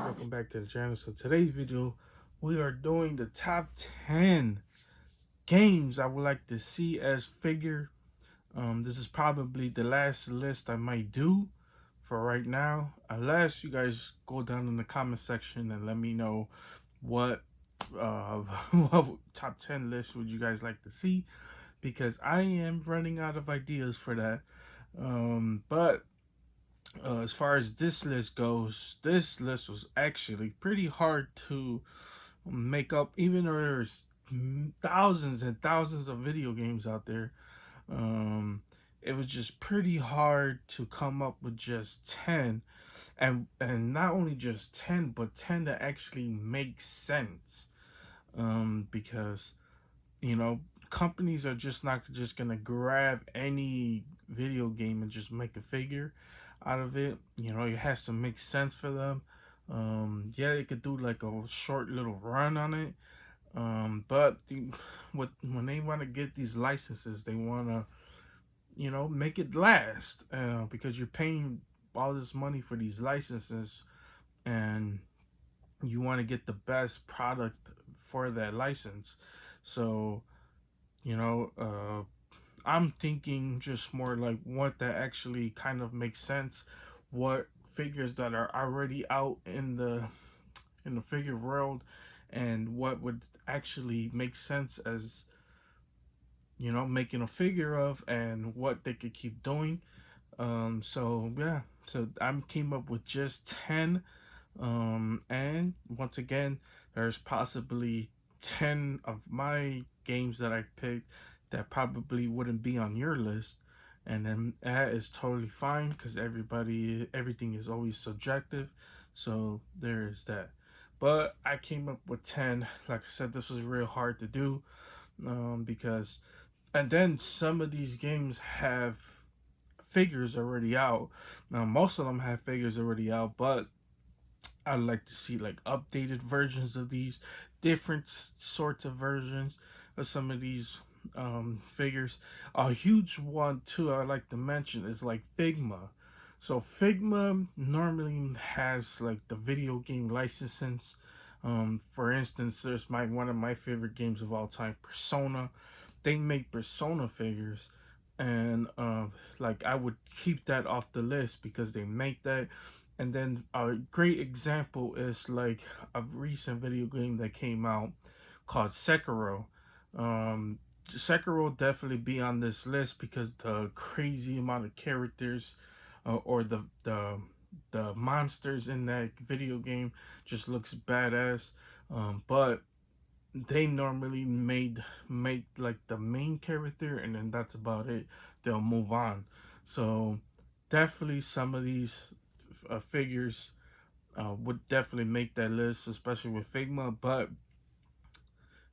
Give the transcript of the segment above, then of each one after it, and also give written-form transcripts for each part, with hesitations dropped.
welcome back to the channel. So today's video, we are doing the top 10 games I would like to see as figure. This is probably the last list I might do for right now, unless you guys go down in the comment section and let me know what what top 10 list would you guys like to see, because I am running out of ideas for that. But as far as this list goes, this list was actually pretty hard to make up, even though there's thousands and thousands of video games out there. Um, it was just pretty hard to come up with just 10, and not only just 10, but 10 that actually make sense. Because companies are just not just gonna grab any video game and just make a figure out of it. It has to make sense for them. Yeah, they could do like a short little run on it. But when they want to get these licenses, they want to make it last, because you're paying all this money for these licenses, and you want to get the best product for that license. So you know uh I'm thinking just more like what that actually kind of makes sense, what figures that are already out in the figure world, and what would actually make sense as making a figure of, and what they could keep doing. So yeah, so I came up with just 10. And once again, there's possibly 10 of my games that I picked that probably wouldn't be on your list. And then that is totally fine, because everything is always subjective. So there is that. But I came up with 10. Like I said, this was real hard to do, because, and then some of these games have figures already out. Now, most of them have figures already out, but I'd like to see like updated versions of these, different sorts of versions of some of these figures. A huge one too I'd like to mention is like Figma. So Figma normally has like the video game licenses. For instance, there's one of my favorite games of all time, Persona. They make Persona figures, and like I would keep that off the list because they make that. And then a great example is like a recent video game that came out called Sekiro. Um, Sekiro definitely be on this list because the crazy amount of characters, or the monsters in that video game just looks badass. But they normally make like the main character, and then that's about it. They'll move on. So definitely some of these figures would definitely make that list, especially with Figma. But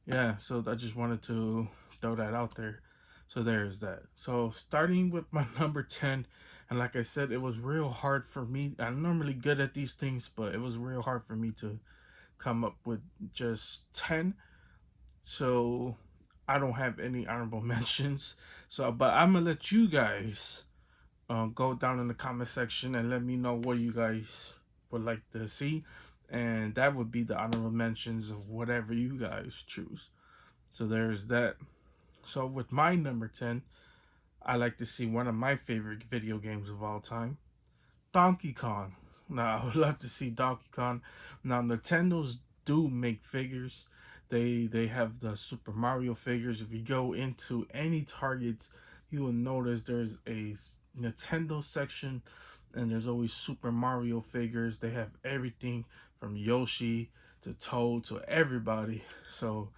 yeah, so I just wanted to throw that out there. So there's that. So starting with my number 10, and like I said, it was real hard for me. I'm normally good at these things, but it was real hard for me to come up with just 10. So I don't have any honorable mentions. So, but I'm gonna let you guys go down in the comment section and let me know what you guys would like to see, and that would be the honorable mentions of whatever you guys choose. So there's that. So with my number 10, I like to see one of my favorite video games of all time, Donkey Kong. Now, I would love to see Donkey Kong. Now, Nintendo's do make figures. They have the Super Mario figures. If you go into any Targets, you will notice there's a Nintendo section, and there's always Super Mario figures. They have everything from Yoshi to Toad to everybody. So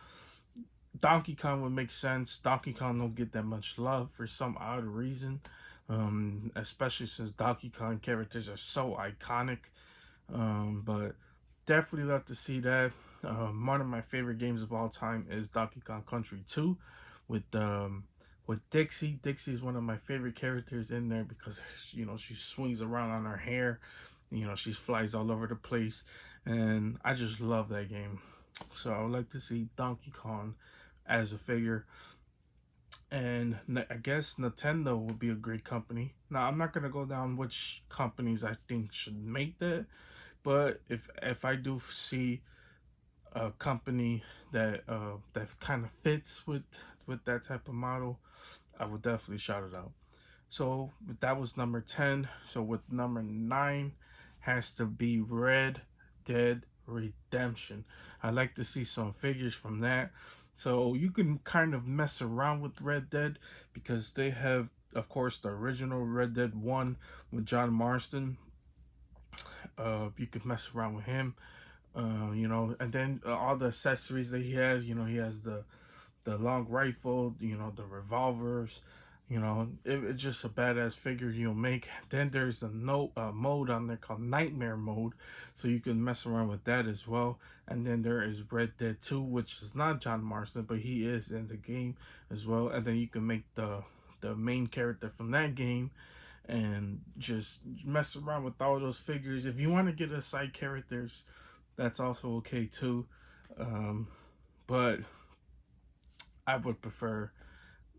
Donkey Kong would make sense. Donkey Kong don't get that much love for some odd reason, especially since Donkey Kong characters are so iconic. But definitely love to see that. One of my favorite games of all time is Donkey Kong Country 2 with Dixie. Dixie is one of my favorite characters in there because she swings around on her hair. She flies all over the place, and I just love that game. So I would like to see Donkey Kong as a figure. And I guess Nintendo would be a great company. Now, I'm not going to go down which companies I think should make that, But if I do see a company that kind of fits with that type of model, I would definitely shout it out. So that was number 10. So with number 9 has to be Red Dead Redemption. I like to see some figures from that. So you can kind of mess around with Red Dead because they have, of course, the original Red Dead 1 with John Marston. You can mess around with him. And then all the accessories that he has. He has the long rifle, the revolvers. It's just a badass figure you'll make. Then there's a mode on there called Nightmare Mode, so you can mess around with that as well. And then there is Red Dead 2, which is not John Marston, but he is in the game as well. And then you can make the main character from that game and just mess around with all those figures. If you want to get a side characters, that's also okay too. But I would prefer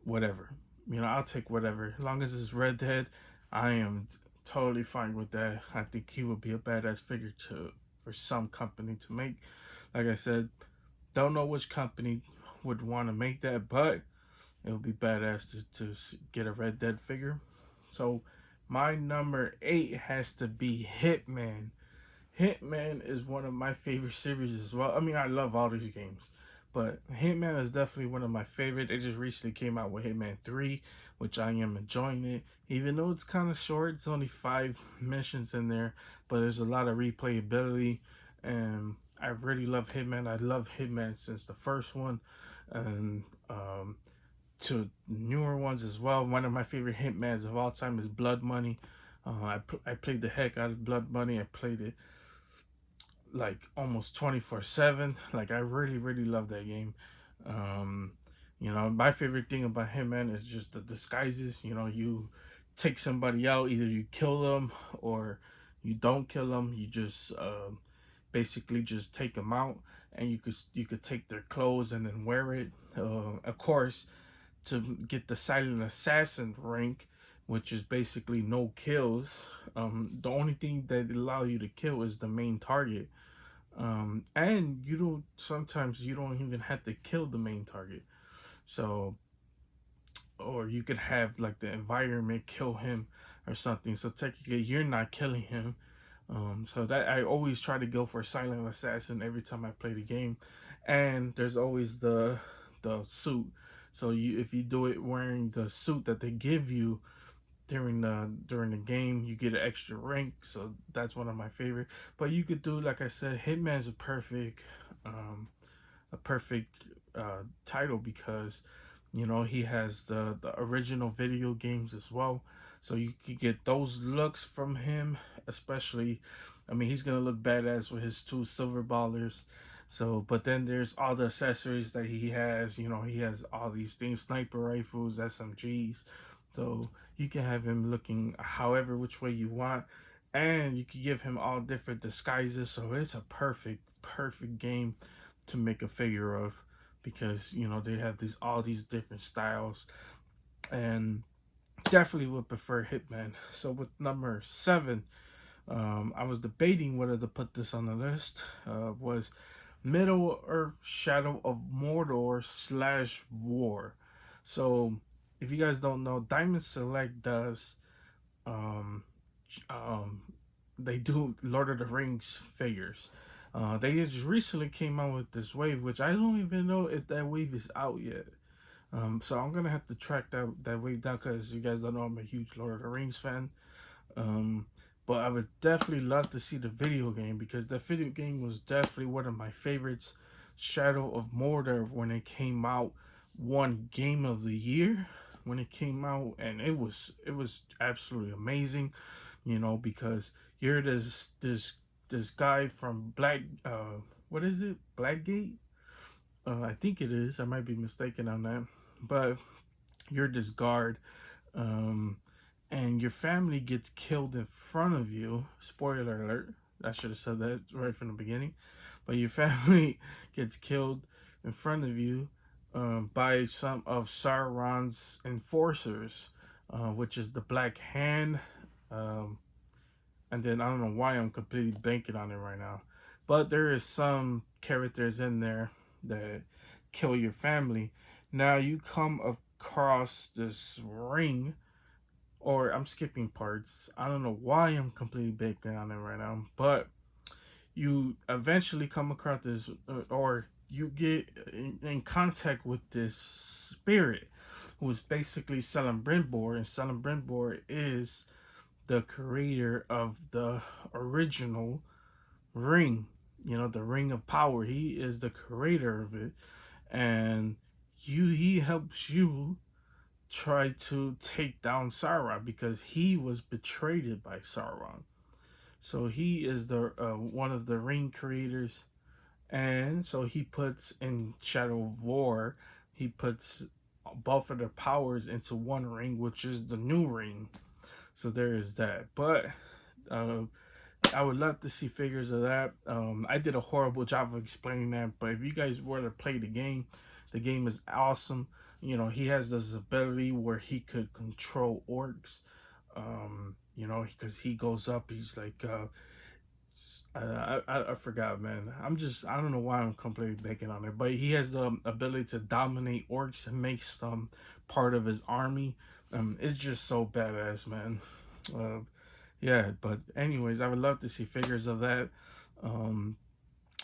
whatever. I'll take whatever. As long as it's Red Dead, I am totally fine with that. I think he would be a badass figure for some company to make. Like I said, don't know which company would want to make that, but it would be badass to get a Red Dead figure. So my number 8 has to be Hitman. Hitman is one of my favorite series as well. I mean, I love all these games, but Hitman is definitely one of my favorite. It just recently came out with Hitman 3, which I am enjoying it. Even though it's kind of short, it's only 5 missions in there, but there's a lot of replayability, and I really love Hitman. I love Hitman since the first one, and to newer ones as well. One of my favorite Hitmans of all time is Blood Money. I played the heck out of Blood Money. I played it like almost 24/7. Like I really love that game. My favorite thing about Hitman is just the disguises. You take somebody out, either you kill them or you don't kill them. You just basically just take them out, and you could take their clothes and then wear it. Of course, to get the silent assassin rank, which is basically no kills. The only thing that allow you to kill is the main target. And sometimes you don't even have to kill the main target. So, or you could have like the environment kill him or something. So technically you're not killing him. So that I always try to go for silent assassin every time I play the game. And there's always the suit. So if you do it wearing the suit that they give you during the game, you get an extra rank. So that's one of my favorite. But you could do, like I said, Hitman's a perfect title because he has the original video games as well, so you could get those looks from him. Especially, I mean, he's gonna look badass with his 2 silver ballers. So, but then there's all the accessories that he has. He has all these things: sniper rifles, SMGs. So you can have him looking however which way you want, and you can give him all different disguises. So it's a perfect game to make a figure of, because they have all these different styles, and definitely would prefer Hitman. So with number 7, I was debating whether to put this on the list. Was Middle Earth Shadow of Mordor /War. So if you guys don't know, Diamond Select does um, they do Lord of the Rings figures. They just recently came out with this wave, which I don't even know if that wave is out yet. So I'm gonna have to track that wave down, because you guys don't know I'm a huge Lord of the Rings fan. But I would definitely love to see the video game, because the video game was definitely one of my favorites. Shadow of Mordor, when it came out, won Game of the Year when it came out, and it was absolutely amazing. Because you're this guy from what is it, Blackgate? I think it is. I might be mistaken on that, but you're this guard, and your family gets killed in front of you. Spoiler alert! I should have said that right from the beginning. But your family gets killed in front of you by some of Sauron's enforcers, which is the Black Hand. and then I don't know why I'm completely banking on it right now, but there is some characters in there that kill your family. Now you come across this ring, or I'm skipping parts. I don't know why I'm completely banking on it right now, but you eventually come across this, or you get in contact with this spirit who is basically Celebrimbor, and Celebrimbor is the creator of the original ring, the ring of power. He is the creator of it, and he helps you try to take down Sauron because he was betrayed by Sauron. So he is the one of the ring creators, and so he puts in Shadow of War, he puts both of their powers into one ring, which is the new ring. So there is that. But uh, I would love to see figures of that. I did a horrible job of explaining that, but if you guys were to play the game is awesome. He has this ability where he could control orcs. Because he goes up, he's like, I forgot, man. I don't know why I'm completely banking on it, but he has the ability to dominate orcs and makes them part of his army. It's just so badass, man. Uh, yeah, but anyways, I would love to see figures of that, um,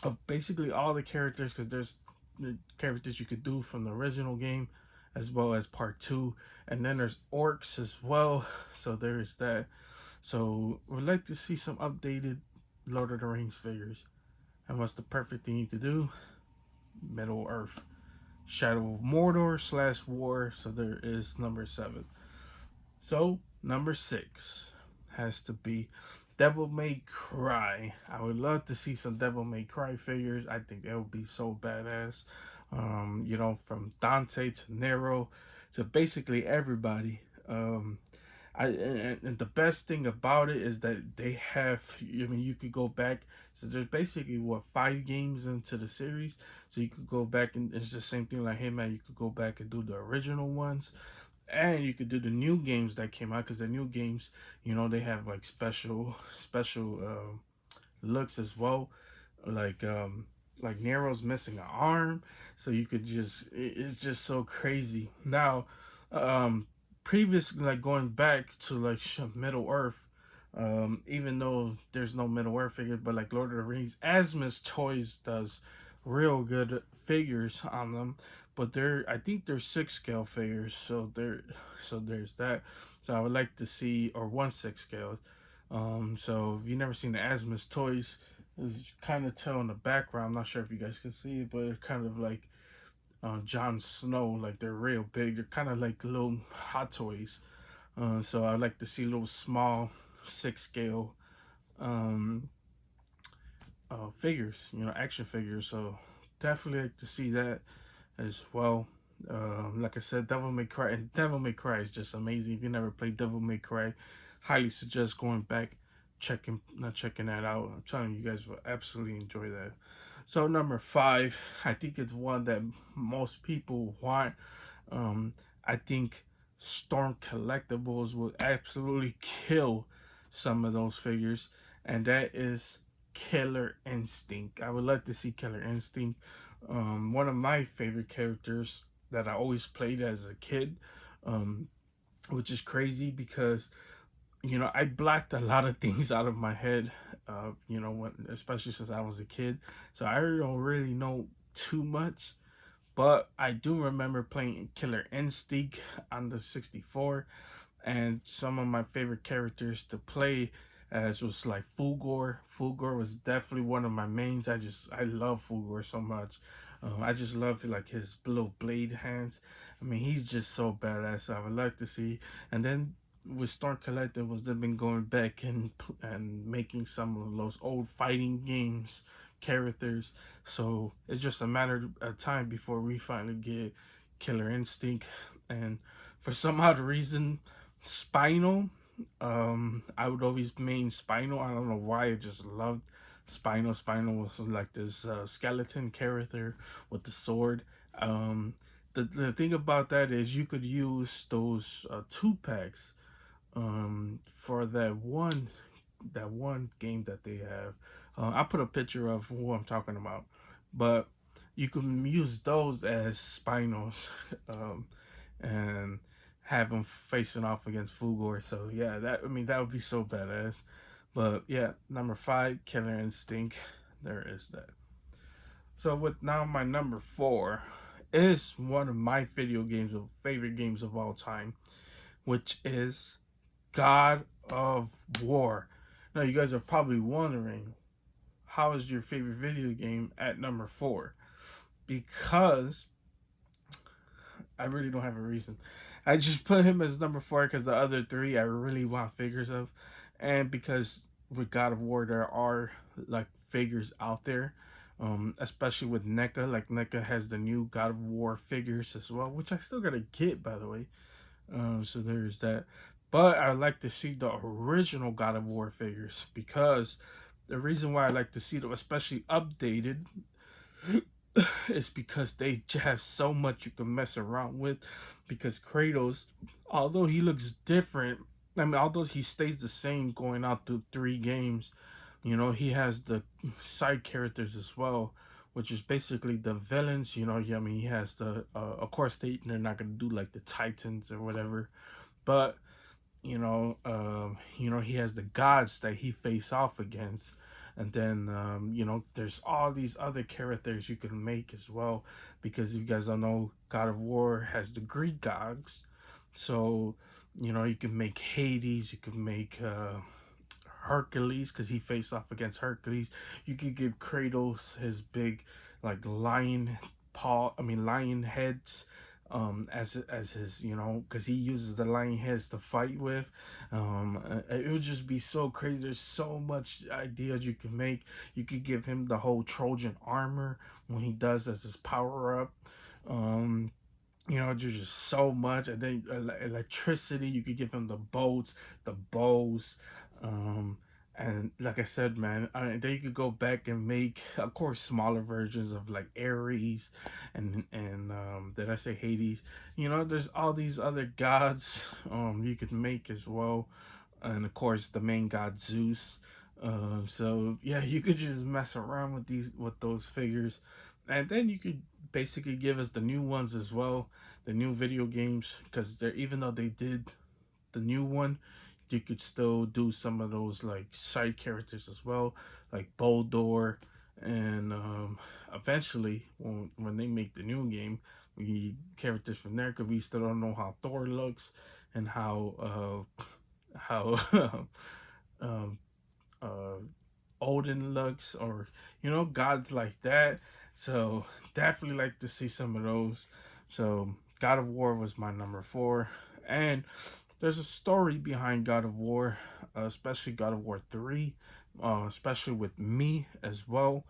of basically all the characters, because there's the characters you could do from the original game, as well as part two, and then there's orcs as well. So there's that. So we'd like to see some updated Lord of the Rings figures. And what's the perfect thing you could do? Middle Earth, Shadow of Mordor / War. So there is number 7. So number 6 has to be Devil May Cry. I would love to see some Devil May Cry figures. I think that would be so badass. From Dante to Nero to basically everybody. And the best thing about it is that they have. You could go back. So there's basically 5 games into the series. So you could go back and it's the same thing. Like, hey man, you could go back and do the original ones, and you could do the new games that came out, because the new games, they have like special looks as well, like Nero's missing an arm, so you could it's just so crazy now. um Previous, like going back to like Middle Earth, even though there's no Middle Earth figures, but like Lord of the Rings, Asmus Toys does real good figures on them, but I think they're 6 scale figures, so there's that. So I would like to see, or 1/6 scale. So if you've never seen the Asmus Toys, is kind of tell in the background. I'm not sure if you guys can see it, but it's kind of like Jon Snow. Like, they're real big. They're kind of like little Hot Toys. So I'd like to see little small 6 scale um, figures, action figures. So definitely like to see that as well. Like I said, Devil May Cry, and Devil May Cry is just amazing. If you never played Devil May Cry, highly suggest going back, not checking that out. I'm telling you, guys will absolutely enjoy that. So number 5, I think it's one that most people want. I think Storm Collectibles will absolutely kill some of those figures, and that is Killer Instinct. I would like to see Killer Instinct. One of my favorite characters that I always played as a kid, um, which is crazy because I blocked a lot of things out of my head, especially since I was a kid. So I don't really know too much, but I do remember playing Killer Instinct on the 64, and some of my favorite characters to play as was like Fulgor. Fulgor was definitely one of my mains. I love Fulgor so much. I just love like his little blade hands. I mean, he's just so badass. I would like to see. And then with Storm Collectibles, they've been going back and making some of those old fighting games characters. So it's just a matter of time before we finally get Killer Instinct. And for some odd reason, Spinal, I would always main Spinal. I don't know why. I just loved Spinal. Spinal was like this skeleton character with the sword. The thing about that is you could use those 2 packs for that one that one game that they have. I put a picture of who I'm talking about, but you can use those as Spinos, um, and have them facing off against Fugor. So yeah, that I mean that would be so badass. But yeah, number five, Killer Instinct. There is that. So with now my number four is one of my video games of favorite games of all time, which is God of War. Now you guys are probably wondering, how is your favorite video game at number four? Because I really don't have a reason. I just put him as number four because the other three I really want figures of, and because with God of War there are like figures out there, especially with NECA. Like NECA has the new God of War figures as well, which I still gotta get by the way. So there's that. But I like to see the original God of War figures because the reason why I like to see them, especially updated, is because they have so much you can mess around with. Because Kratos, although he looks different, I mean, although he stays the same going out through three games, you know, he has the side characters as well, which is basically the villains. You know, I mean, he has the, of course, they're not gonna do like the Titans or whatever, but he has the gods that he face off against, and then there's all these other characters you can make as well, because if you guys don't know, God of War has the Greek gods, so you can make Hades, you can make Hercules because he faced off against Hercules. You could give Kratos his big like lion heads, as his, because he uses the lion heads to fight with. It would just be so crazy. There's so much ideas you can make. You could give him the whole Trojan armor when he does as his power up. There's just so much. And then electricity, you could give him the boats, the bows, um, and like I said, man, then you could go back and make, of course, smaller versions of like Ares, and did I say Hades? There's all these other gods you could make as well, and of course the main god Zeus. So yeah, you could just mess around with those figures, and then you could basically give us the new ones as well, the new video games, because they're, even though they did the new one, you could still do some of those like side characters as well, like Boldor, and eventually when they make the new game, we need characters from there because we still don't know how Thor looks and how um, uh, Odin looks, or gods like that. So definitely like to see some of those. So God of War was my number four, and there's a story behind God of War, especially God of War 3, especially with me as well.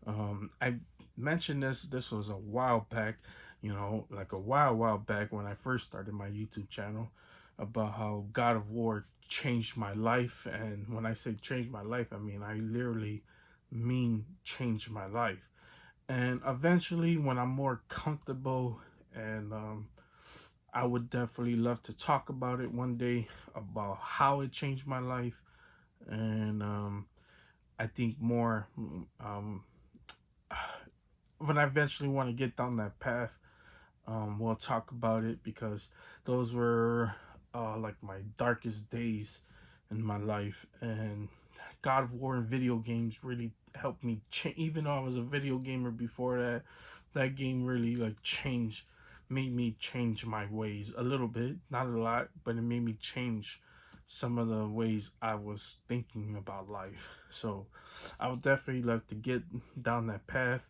I mentioned this was a while back, like a while back when I first started my YouTube channel, about how God of War changed my life. And when I say changed my life, I mean I literally mean changed my life. And eventually, when I'm more comfortable, and I would definitely love to talk about it one day, about how it changed my life. And I think more, when I eventually want to get down that path, we'll talk about it, because those were like my darkest days in my life. And God of War and video games really helped me change. Even though I was a video gamer before that, that game really like made me change my ways a little bit, not a lot, but it made me change some of the ways I was thinking about life. So I would definitely love to get down that path.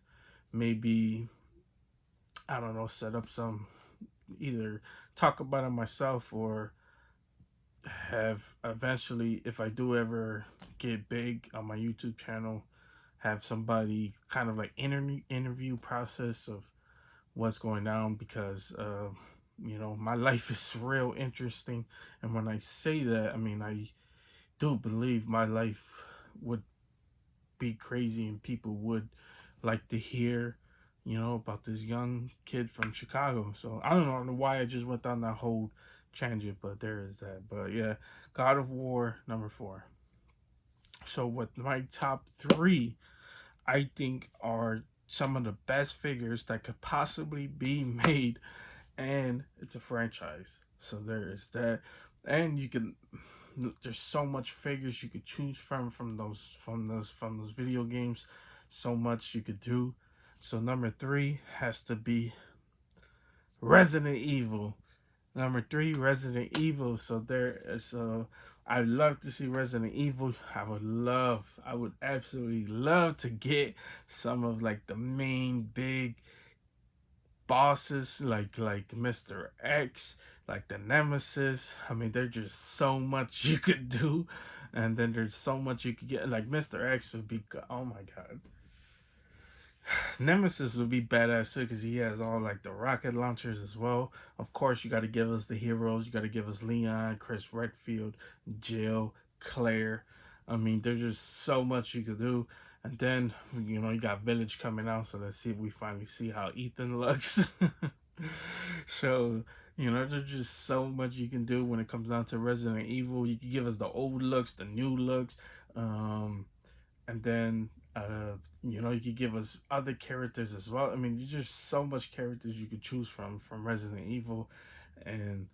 Maybe, I don't know, set up some, either talk about it myself, or have eventually, if I do ever get big on my YouTube channel, have somebody kind of like interview process of what's going down, because my life is real interesting. And when I say that, I mean I do believe my life would be crazy, and people would like to hear about this young kid from Chicago. So I don't know why I just went down that whole tangent, but there is that. But yeah, God of War number four. So with my top three, I think are some of the best figures that could possibly be made, and it's a franchise. So there is that, and you can. There's so much figures you could choose from those video games. So much you could do. So number three has to be Resident Evil. Number three, Resident Evil. So there is I'd love to see Resident Evil. I would absolutely love to get some of like the main big bosses, like Mr. X, like the Nemesis. I mean, there's just so much you could do, and then there's so much you could get. Like Mr. X would be, oh my god, Nemesis would be badass too because he has all like the rocket launchers as well. Of course, you got to give us the heroes. You got to give us Leon, Chris Redfield, Jill, Claire. I mean, there's just so much you could do. And then you got Village coming out, so let's see if we finally see how Ethan looks. So there's just so much you can do when it comes down to Resident Evil. You can give us the old looks, the new looks, and then you could give us other characters as well. I mean, there's just so much characters you could choose from Resident Evil, and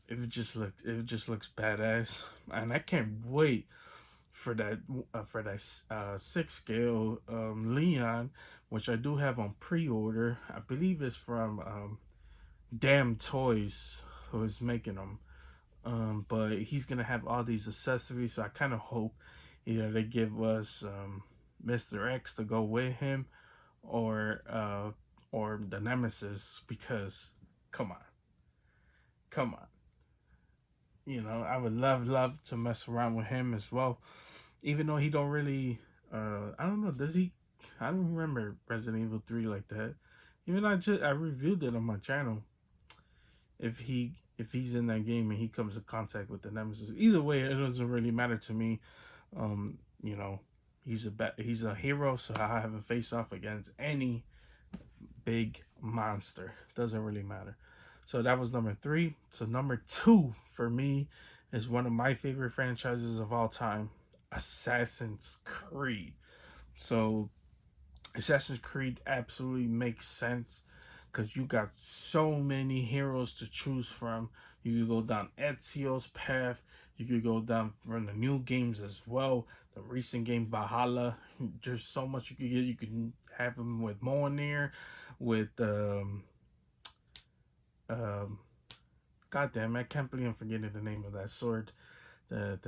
it just looks badass, and I can't wait for that 6 scale Leon, which I do have on pre-order. I believe it's from Damn Toys, who is making them. But he's gonna have all these accessories, so I kind of hope either they give us Mr. X to go with him, or the Nemesis, because come on, come on, I would love to mess around with him as well, even though he don't really. I don't know. Does he? I don't remember Resident Evil 3 like that. Even I reviewed it on my channel. If he's in that game and he comes in contact with the Nemesis, either way, it doesn't really matter to me. Um, you know, he's a hero, so I have a face off against any big monster. Doesn't really matter. So that was number three. So number two for me is one of my favorite franchises of all time, Assassin's Creed. So Assassin's Creed absolutely makes sense because you got so many heroes to choose from. You could go down Ezio's path. You could go down from the new games as well. The recent game Valhalla. There's so much you could get. You can have them with Mjolnir, with God damn, I can't believe I'm forgetting the name of that sword that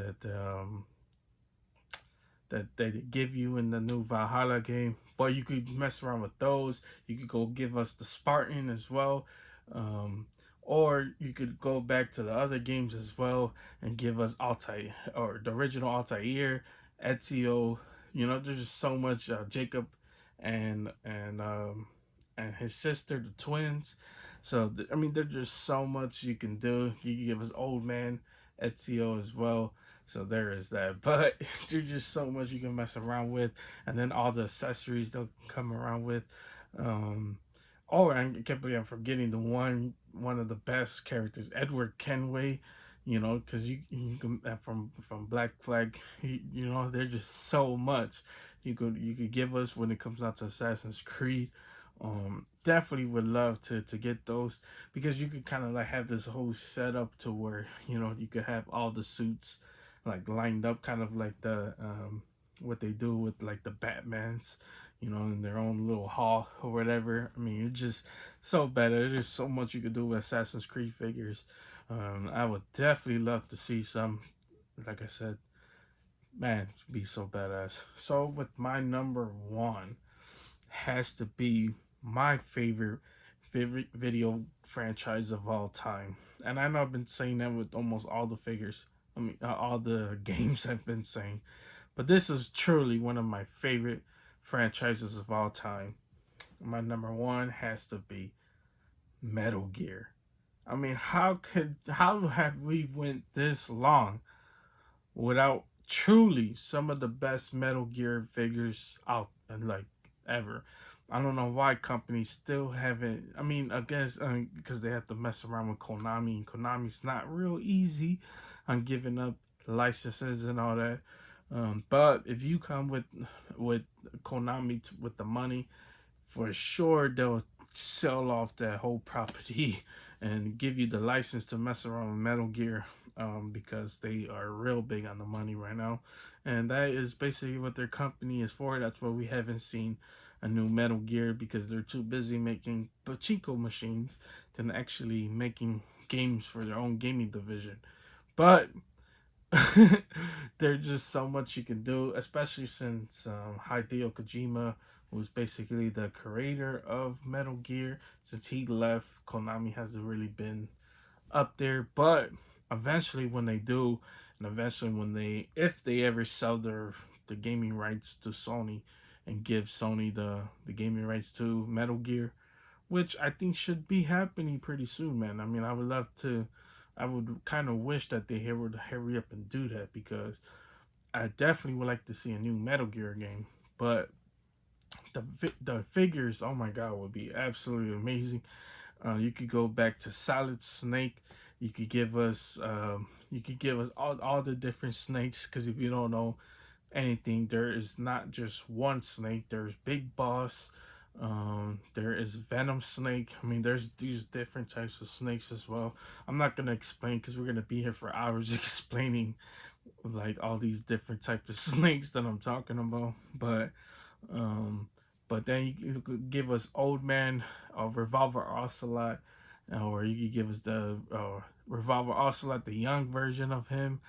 they give you in the new Valhalla game. But you could mess around with those. You could go give us the Spartan as well. Or you could go back to the other games as well and give us Altair, or the original Altair, Ezio. There's just so much. Jacob and his sister, the twins. So I mean, there's just so much you can do. You can give us Old Man Ezio as well. So there is that. But there's just so much you can mess around with, and then all the accessories they'll come around with. I can't believe I'm forgetting the one of the best characters, Edward Kenway. Because you can from Black Flag. There's just so much you could give us when it comes out to Assassin's Creed. Definitely would love to get those, because you could kind of like have this whole setup to where you could have all the suits like lined up, kind of like the what they do with like the Batmans, in their own little hall or whatever. I mean, it's just so better. There's so much you could do with Assassin's Creed figures. I would definitely love to see some. Like I said, man, it'd be so badass. So with my number one has to be my favorite video franchise of all time. And I know I've been saying that with almost all the figures. I mean, all the games I've been saying. But this is truly one of my favorite franchises of all time. My number one has to be Metal Gear. I mean, how have we went this long without truly some of the best Metal Gear figures out, and like, ever? I don't know why companies still haven't. I mean, I guess because they have to mess around with Konami, and Konami's not real easy on giving up licenses and all that. But if you come with Konami with the money, for sure they'll sell off that whole property and give you the license to mess around with Metal Gear, because they are real big on the money right now, and that is basically what their company is for. That's why we haven't seen a new Metal Gear, because they're too busy making pachinko machines than actually making games for their own gaming division. But there's just so much you can do, especially since Hideo Kojima, who's basically the creator of Metal Gear, since he left, Konami hasn't really been up there. But eventually, when they do, and eventually when if they ever sell the gaming rights to Sony and give Sony the gaming rights to Metal Gear, which I think should be happening pretty soon, man. I mean, I would love to. I would kind of wish that they would hurry up and do that, because I definitely would like to see a new Metal Gear game. But the figures, oh my god, would be absolutely amazing. You could go back to Solid Snake. You could give us all the different snakes, because if you don't know anything, there is not just one snake. There's Big Boss. There is Venom Snake. I mean, there's these different types of snakes as well. I'm not gonna explain, because we're gonna be here for hours explaining like all these different types of snakes that I'm talking about. Um, but then you could give us Old Man, Revolver Ocelot, or you could give us the Revolver Ocelot, the young version of him.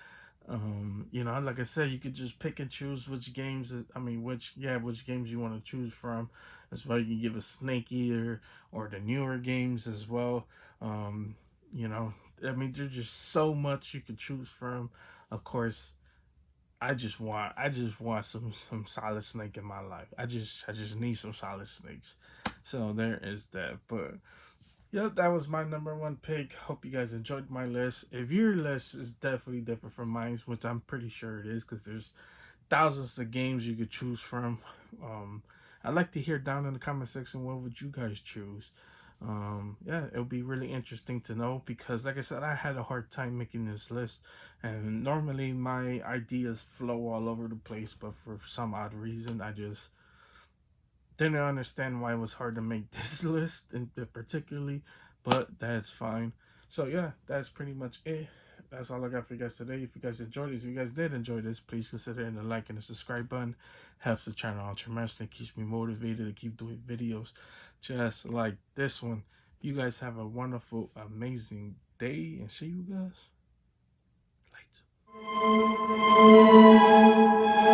Like I said, you could just pick and choose which games. I mean, which games you want to choose from. As well, you can give us Snake Eater or the newer games as well. Um, you know, I mean, there's just so much you can choose from. Of course, I just want some Solid Snake in my life. I just need some Solid Snakes. So there is that. But yep, that was my number one pick. Hope you guys enjoyed my list. If your list is definitely different from mine, which I'm pretty sure it is, because there's thousands of games you could choose from. I'd like to hear down in the comment section, what would you guys choose? Yeah, it would be really interesting to know, because like I said, I had a hard time making this list, and normally my ideas flow all over the place, but for some odd reason I just didn't understand why it was hard to make this list in particularly, but that's fine. So yeah, that's pretty much it. That's all I got for you guys today. If you guys enjoyed this, if you guys did enjoy this, please consider hitting the like and the subscribe button. Helps the channel out tremendously. Keeps me motivated to keep doing videos just like this one. You guys have a wonderful, amazing day, and see you guys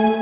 later.